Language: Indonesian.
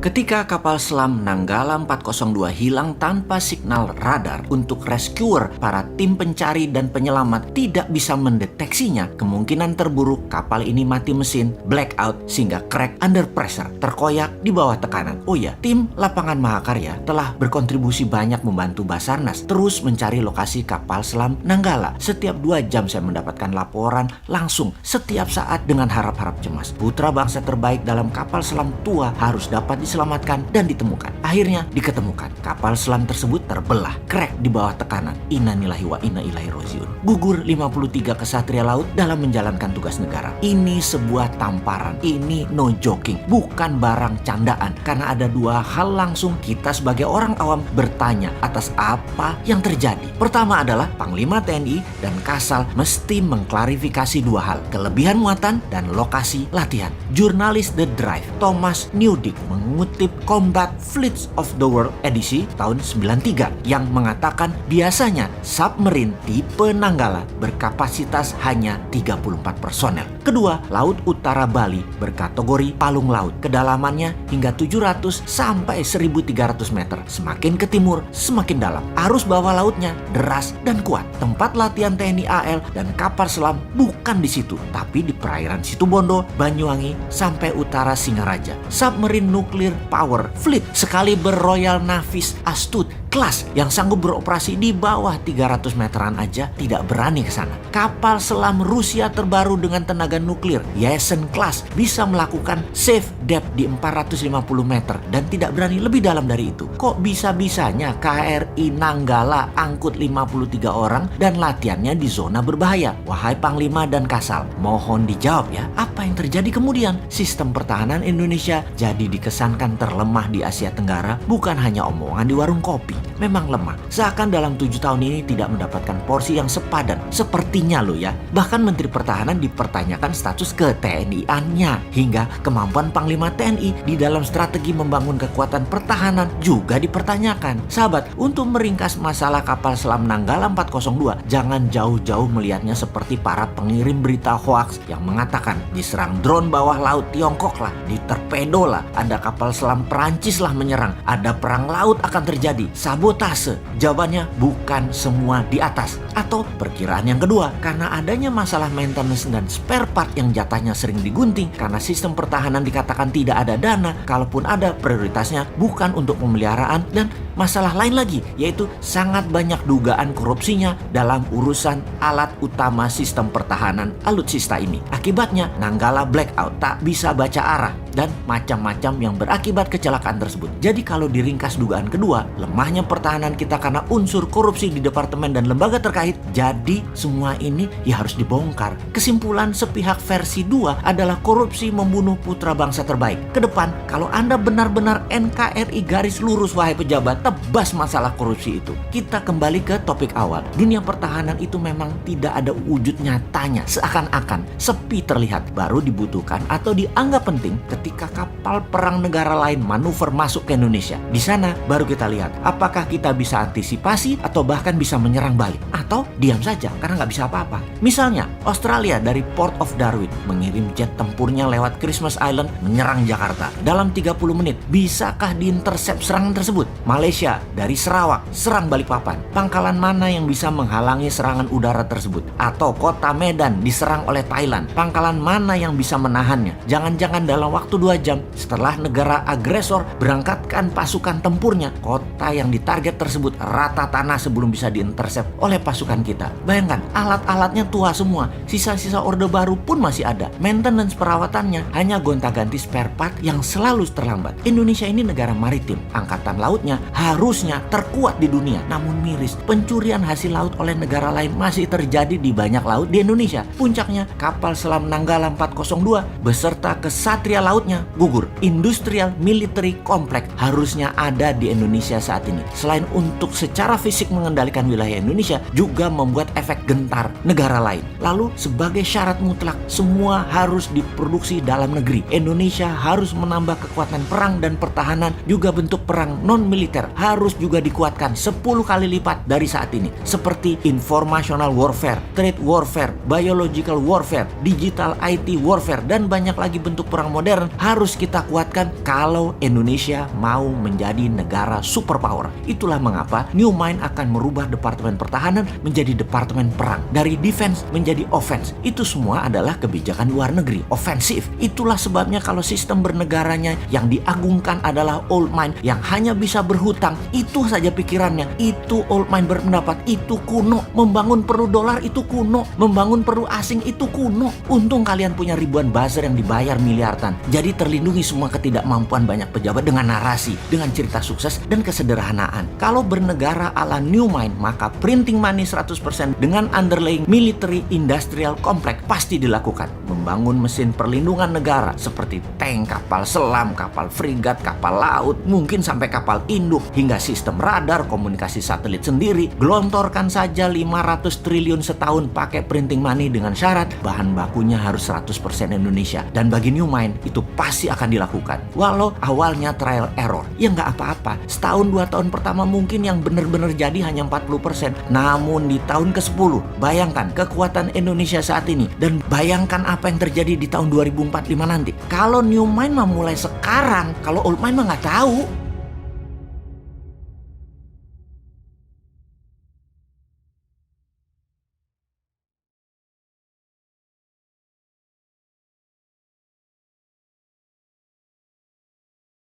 Ketika kapal selam Nanggala 402 hilang tanpa signal radar untuk rescuer, para tim pencari dan penyelamat tidak bisa mendeteksinya. Kemungkinan terburuk kapal ini mati mesin, blackout, sehingga crack under pressure, terkoyak di bawah tekanan. Oh ya, tim lapangan Mahakarya telah berkontribusi banyak membantu Basarnas terus mencari lokasi kapal selam Nanggala. Setiap 2 jam saya mendapatkan laporan langsung setiap saat dengan harap-harap cemas. Putra bangsa terbaik dalam kapal selam tua harus dapat diselamatkan dan ditemukan. Akhirnya diketemukan. Kapal selam tersebut terbelah, crack di bawah tekanan. Innalillahi wa inna ilaihi rajiun. Gugur 53 kesatria laut dalam menjalankan tugas negara. Ini sebuah tamparan. Ini no joking, bukan barang candaan. Karena ada 2 hal langsung kita sebagai orang awam bertanya atas apa yang terjadi. Pertama adalah Panglima TNI dan Kasal mesti mengklarifikasi 2 hal: kelebihan muatan dan lokasi latihan. Jurnalis The Drive Thomas Newdick mengutip Combat Fleets of the World edisi tahun 93 yang mengatakan biasanya submarine tipe Nanggala berkapasitas hanya 34 personel. Kedua, Laut Utara Bali berkategori palung laut. Kedalamannya hingga 700 sampai 1300 meter. Semakin ke timur, semakin dalam. Arus bawah lautnya deras dan kuat. Tempat latihan TNI AL dan kapal selam bukan di situ, tapi di perairan Situbondo, Banyuwangi, sampai utara Singaraja. Submarine Nuclear Power Fleet sekaliber Royal Navy's Astute kelas yang sanggup beroperasi di bawah 300 meteran aja tidak berani ke sana. Kapal selam Rusia terbaru dengan tenaga nuklir, Yesen class, bisa melakukan safe depth di 450 meter dan tidak berani lebih dalam dari itu. Kok bisa-bisanya KRI Nanggala angkut 53 orang dan latihannya di zona berbahaya? Wahai Panglima dan Kasal, mohon dijawab ya, apa yang terjadi kemudian? Sistem pertahanan Indonesia jadi dikesankan terlemah di Asia Tenggara, bukan hanya omongan di warung kopi. Memang lemah, seakan dalam 7 tahun ini tidak mendapatkan porsi yang sepadan. Sepertinya loh ya, bahkan Menteri Pertahanan dipertanyakan status ke-TNI-annya, hingga kemampuan Panglima TNI di dalam strategi membangun kekuatan pertahanan juga dipertanyakan. Sahabat, untuk meringkas masalah kapal selam Nanggala 402, jangan jauh-jauh melihatnya seperti para pengirim berita hoaks yang mengatakan diserang drone bawah laut Tiongkok lah, ditorpedo lah, ada kapal selam Perancis lah menyerang, ada perang laut akan terjadi, sabotase. Jawabannya bukan semua di atas. Atau perkiraan yang kedua, karena adanya masalah maintenance dan spare part yang jatahnya sering digunting, karena sistem pertahanan dikatakan tidak ada dana, kalaupun ada prioritasnya bukan untuk pemeliharaan, dan masalah lain lagi, yaitu sangat banyak dugaan korupsinya dalam urusan alat utama sistem pertahanan alutsista ini. Akibatnya Nanggala blackout, tak bisa baca arah, dan macam-macam yang berakibat kecelakaan tersebut. Jadi kalau diringkas dugaan kedua, lemahnya pertahanan kita karena unsur korupsi di departemen dan lembaga terkait, jadi semua ini ya harus dibongkar. Kesimpulan sepihak versi 2 adalah korupsi membunuh putra bangsa terbaik. Kedepan, kalau Anda benar-benar NKRI garis lurus wahai pejabat, tebas masalah korupsi itu. Kita kembali ke topik awal. Dunia pertahanan itu memang tidak ada wujud nyatanya, seakan-akan sepi terlihat. Baru dibutuhkan atau dianggap penting ketika kapal perang negara lain manuver masuk ke Indonesia. Di sana baru kita lihat apakah kita bisa antisipasi atau bahkan bisa menyerang balik, atau diam saja karena nggak bisa apa-apa. Misalnya Australia dari Port of Darwin mengirim jet tempurnya lewat Christmas Island menyerang Jakarta. Dalam 30 menit bisakah diintersep serangan tersebut? Malaysia dari Sarawak serang Balikpapan. Pangkalan mana yang bisa menghalangi serangan udara tersebut? Atau kota Medan diserang oleh Thailand. Pangkalan mana yang bisa menahannya? Jangan-jangan dalam waktu 2 jam setelah negara agresor berangkatkan pasukan tempurnya, kota yang ditarget tersebut rata tanah sebelum bisa diintersep oleh pasukan kita. Bayangkan, alat-alatnya tua semua, sisa-sisa orde baru pun masih ada. Maintenance perawatannya hanya gonta-ganti spare part yang selalu terlambat. Indonesia ini negara maritim, angkatan lautnya harusnya terkuat di dunia. Namun miris, pencurian hasil laut oleh negara lain masih terjadi di banyak laut di Indonesia. Puncaknya, kapal selam Nanggala 402 beserta kesatria lautnya gugur. Industrial military complex harusnya ada di Indonesia saat ini. Selain untuk secara fisik mengendalikan wilayah Indonesia, juga membuat efek gentar negara lain. Lalu sebagai syarat mutlak, semua harus diproduksi dalam negeri. Indonesia harus menambah kekuatan perang dan pertahanan, juga bentuk perang non-militer harus juga dikuatkan 10 kali lipat dari saat ini. Seperti informational warfare, trade warfare, biological warfare, digital IT warfare, dan banyak lagi bentuk perang modern harus kita kuatkan kalau Indonesia mau menjadi negara superpower. Itulah mengapa New Mind akan merubah Departemen Pertahanan menjadi Departemen Perang. Dari defense menjadi offense. Itu semua adalah kebijakan luar negeri, ofensif. Itulah sebabnya kalau sistem bernegaranya yang diagungkan adalah old mind yang hanya bisa berhutang, itu saja pikirannya. Itu old mind berpendapat, itu kuno. Membangun perlu dolar itu kuno. Membangun perlu asing itu kuno. Untung kalian punya ribuan buzzer yang dibayar miliaran. Jadi terlindungi semua ketidakmampuan banyak pejabat dengan narasi, dengan cerita sukses dan kesederhanaan. Kalau bernegara ala New Mind, maka printing money 100% dengan underlying military industrial complex pasti dilakukan. Membangun mesin perlindungan negara seperti tank, kapal selam, kapal frigat, kapal laut, mungkin sampai kapal induk, hingga sistem radar, komunikasi satelit sendiri. Gelontorkan saja 500 triliun setahun pakai printing money dengan syarat bahan bakunya harus 100% Indonesia. Dan bagi New Mind itu pasti akan dilakukan. Walau awalnya trial error, ya nggak apa-apa. Setahun 2 tahun pertama mungkin yang benar-benar jadi hanya 40%. Namun di tahun ke-10, bayangkan kekuatan Indonesia saat ini. Dan bayangkan apa yang terjadi di tahun 2045 nanti. Kalau New Mind mah mulai sekarang, kalau Old Mind mah nggak tahu.